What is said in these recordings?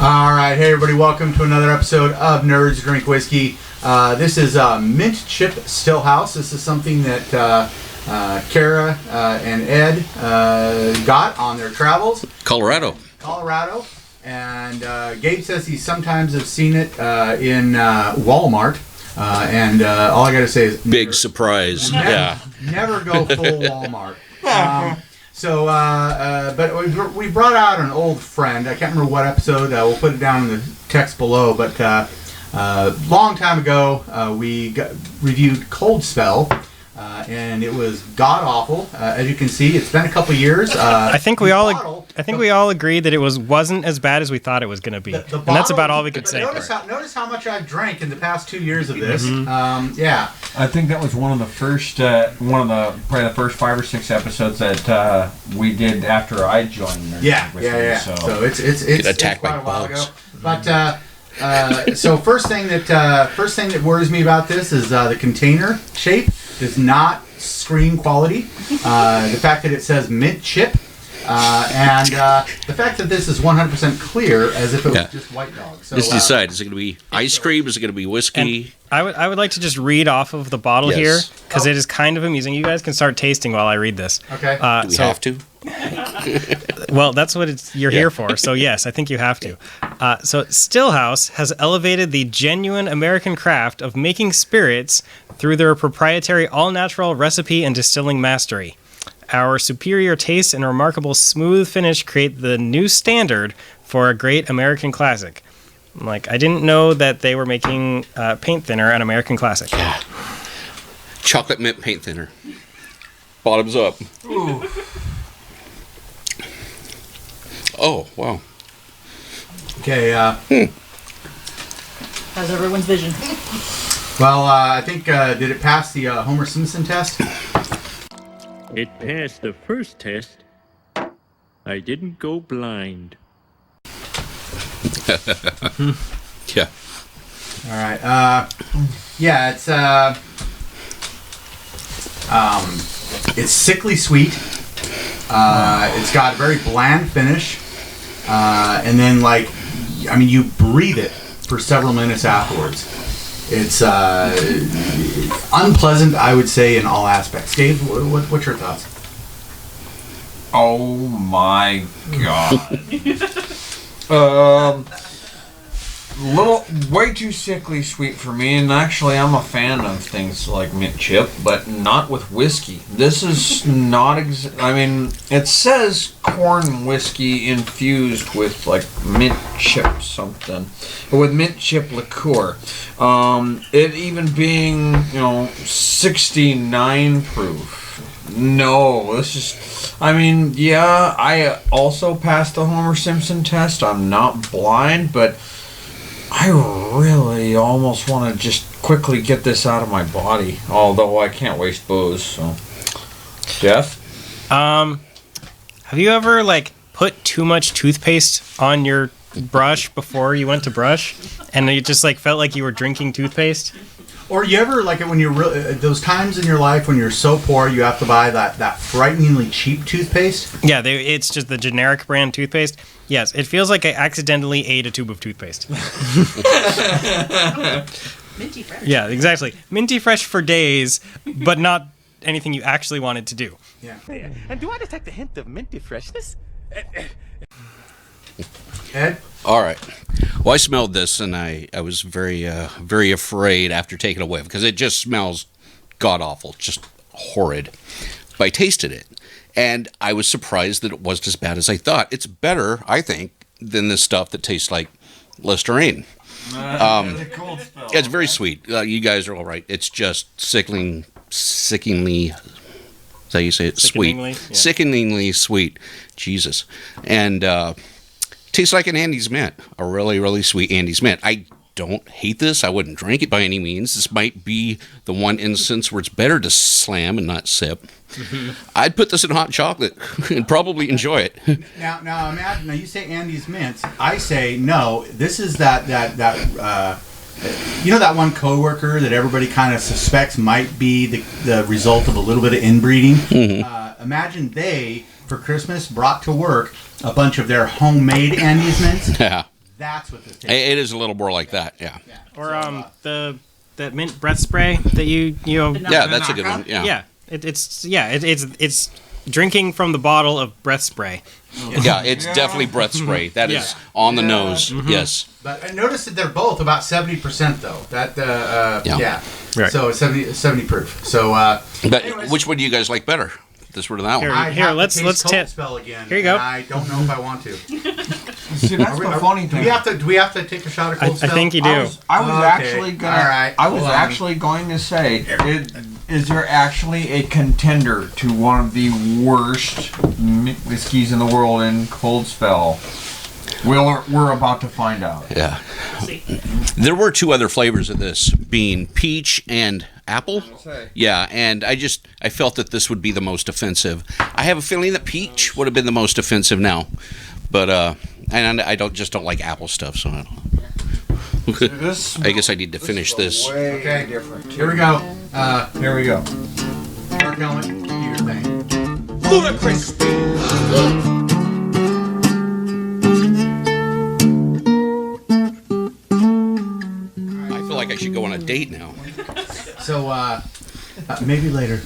All right, hey everybody, welcome to another episode of Nerds Drink Whiskey. This is Mint Chip Stillhouse. This is something that Carras and Ed got on their travels. Colorado. And Gabe says he sometimes has seen it in Walmart. And all I got to say is... Big surprise. Never go full Walmart. But we brought out an old friend. I can't remember what episode. We'll put it down in the text below. But long time ago, we reviewed Cold Spell, and it was god awful. As you can see, it's been a couple years. I think we all agreed that it wasn't as bad as we thought it was going to be, and that's about all we could say. Notice how much I've drank in the past 2 years of this. I think that was one of the first, probably the first 5 or 6 episodes that we did after I joined. So it's attacked quite by a while bugs. ago. But so first thing that worries me about this is the container shape does not scream quality. The fact that it says mint chip. And the fact that this is 100% clear, as if it was just White Dog. So, Just decide, is it going to be ice cream? Is it going to be whiskey? I would like to just read off of the bottle here, because it is kind of amusing. You guys can start tasting while I read this. Okay. Do we have to? Well, that's what you're here for, so yes, I think you have to. So Stillhouse has elevated the genuine American craft of making spirits through their proprietary all-natural recipe and distilling mastery. Our superior taste and remarkable smooth finish create the new standard for a great American classic. I didn't know that they were making paint thinner an American classic. Yeah. Chocolate mint paint thinner. Bottoms up. Ooh. Oh, wow. Okay. How's everyone's vision? Well, I think, did it pass the Homer Simpson test? It passed the first test. I didn't go blind. Yeah. All right. It's sickly sweet. It's got a very bland finish. And then, you breathe it for several minutes afterwards. It's unpleasant, I would say, in all aspects. Gabe, what's your thoughts? Oh my god. Way too sickly sweet for me, and actually I'm a fan of things like mint chip, but not with whiskey. This is not it says corn whiskey infused with mint chip something, with mint chip liqueur. It even being 69 proof. No, this is, I also passed the Homer Simpson test. I'm not blind, but I really almost want to just quickly get this out of my body, although I can't waste booze, so. Jeff? Have you ever, put too much toothpaste on your brush before you went to brush, and you just, felt like you were drinking toothpaste? Or you ever, when you're those times in your life when you're so poor you have to buy that frighteningly cheap toothpaste? Yeah, it's just the generic brand toothpaste. Yes, it feels like I accidentally ate a tube of toothpaste. Minty fresh. Yeah, exactly. Minty fresh for days, but not anything you actually wanted to do. Yeah. And do I detect a hint of minty freshness? Ed? All right. Well, I smelled this, and I was very, very afraid after taking a whiff, because it just smells god-awful, just horrid. But I tasted it, and I was surprised that it wasn't as bad as I thought. It's better, I think, than this stuff that tastes like Listerine. It's very sweet. You guys are all right. It's just sickeningly, is that how you say it? Sweet. Yeah. Sickeningly sweet. Jesus. And tastes like an Andes Mint. A really, really sweet Andes Mint. I don't hate this. I wouldn't drink it by any means. This might be the one instance where it's better to slam and not sip. I'd put this in hot chocolate and probably enjoy it. Now imagine. Now you say Andes Mints. I say no. This is that that one coworker that everybody kind of suspects might be the result of a little bit of inbreeding. Mm-hmm. Imagine they, for Christmas, brought to work a bunch of their homemade Andes Mints. Yeah. That's what this tastes. It is a little more like that. Yeah. Or that mint breath spray that you know. Yeah, that's a good one. Yeah. Yeah, it's drinking from the bottle of breath spray. Yeah, it's definitely breath spray. That is on the nose. Mm-hmm. Yes. But I noticed that they're both about 70% though. That yeah. Right. So it's 70 proof. So But anyways. which one do you guys like better? This one or that one? Here. I have let's to taste Cold test. Spell again. Here you go. And I don't know if I want to. See, that's the funny thing. Do we have to take a shot of Cold I Spell? think you do. I was Okay. actually gonna. All right. I was Hold on. actually going to say, is there actually a contender to one of the worst whiskeys in the world in Cold Spell? We're about to find out. Yeah. There were two other flavors of this, being peach and apple. Yeah, and I felt that this would be the most offensive. I have a feeling that peach would have been the most offensive now, but and I don't like apple stuff, so I don't. I guess I need to finish this. Okay. Different. Here we go. Here we go. Mark Helmet, do your thing. Ludicrous. I feel like I should go on a date now. So maybe later.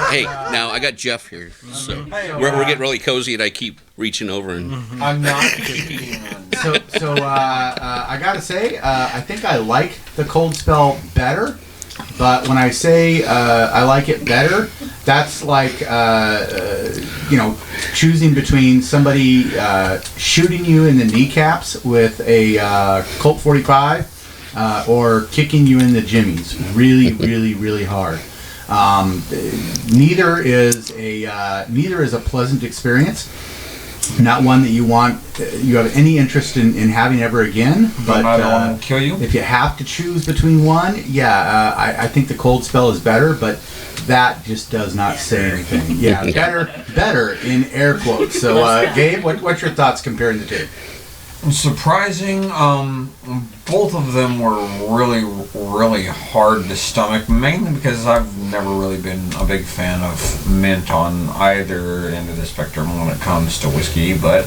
Hey, now I got Jeff here, so we're getting really cozy, and I keep reaching over and. I'm not kidding. So I gotta say, I think I like the Cold Spell better. But when I say I like it better, that's like choosing between somebody shooting you in the kneecaps with a Colt 45 or kicking you in the jimmies really, really, really hard. Neither is a pleasant experience. Not one that you have any interest in having ever again. But I'll kill you. if you have to choose between one, I think the Cold Spell is better, but that just does not say anything. Yeah, better in air quotes. So, Gabe, what's your thoughts comparing the two? Surprising. Both of them were really, really hard to stomach, mainly because I've never really been a big fan of mint on either end of the spectrum when it comes to whiskey, but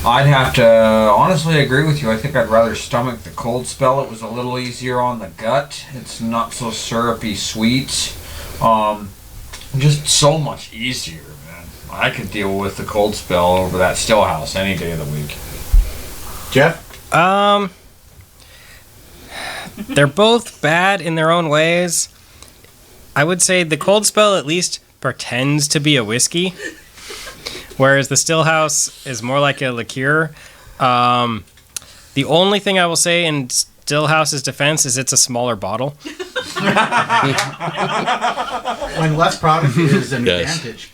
I'd have to honestly agree with you. I think I'd rather stomach the Cold Spell. It was a little easier on the gut. It's not so syrupy sweet. Just so much easier, man. I could deal with the Cold Spell over that Stillhouse any day of the week. Jeff? They're both bad in their own ways. I would say the Cold Spell at least pretends to be a whiskey, whereas the Stillhouse is more like a liqueur. The only thing I will say in Stillhouse's defense is it's a smaller bottle. When less product is an Yes. advantage.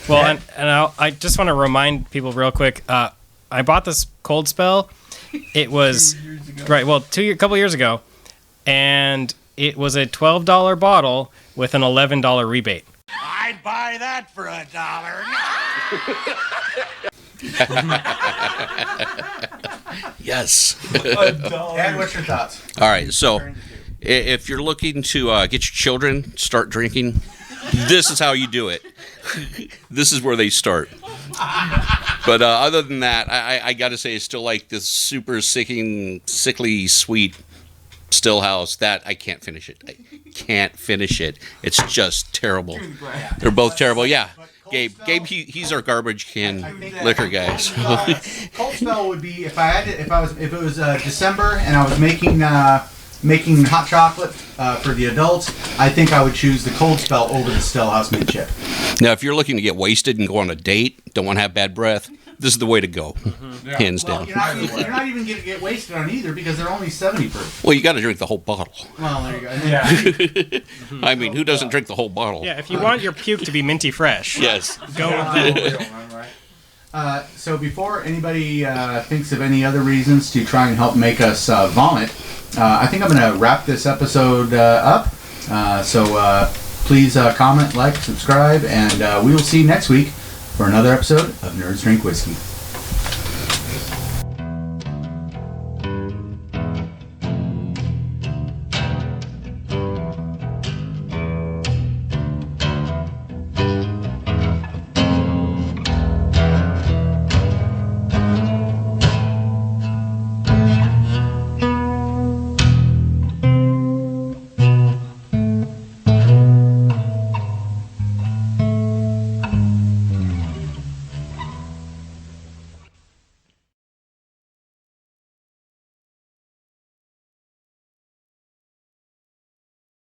Well, and I just want to remind people real quick. I bought this Cold Spell. It was a couple years ago, and it was a $12 bottle with an $11 rebate. I'd buy that for $1. Yes. Ed, what's your thoughts? All right, so if you're looking to get your children start drinking, this is how you do it. This is where they start. But other than that, I got to say, I still like this super sickly sweet Stillhouse. That I can't finish it. I can't finish it. It's just terrible. They're both terrible. Yeah. Gabe, he's our garbage can liquor guy. So. Cold Spell would be if it was December and I was making hot chocolate for the adults. I think I would choose the Cold Spell over the Stillhouse mint chip. Now, if you're looking to get wasted and go on a date, don't want to have bad breath, this is the way to go. Hands Well, down. you're not even going to get wasted on either because they're only 70 proof. Well, you got to drink the whole bottle. Well, there you go. I mean, who doesn't drink the whole bottle? Yeah, if you want your puke to be minty fresh, Yes. go with that. So before anybody thinks of any other reasons to try and help make us vomit, I think I'm going to wrap this episode up. So please comment, like, subscribe, and we will see you next week for another episode of Nerds Drink Whiskey.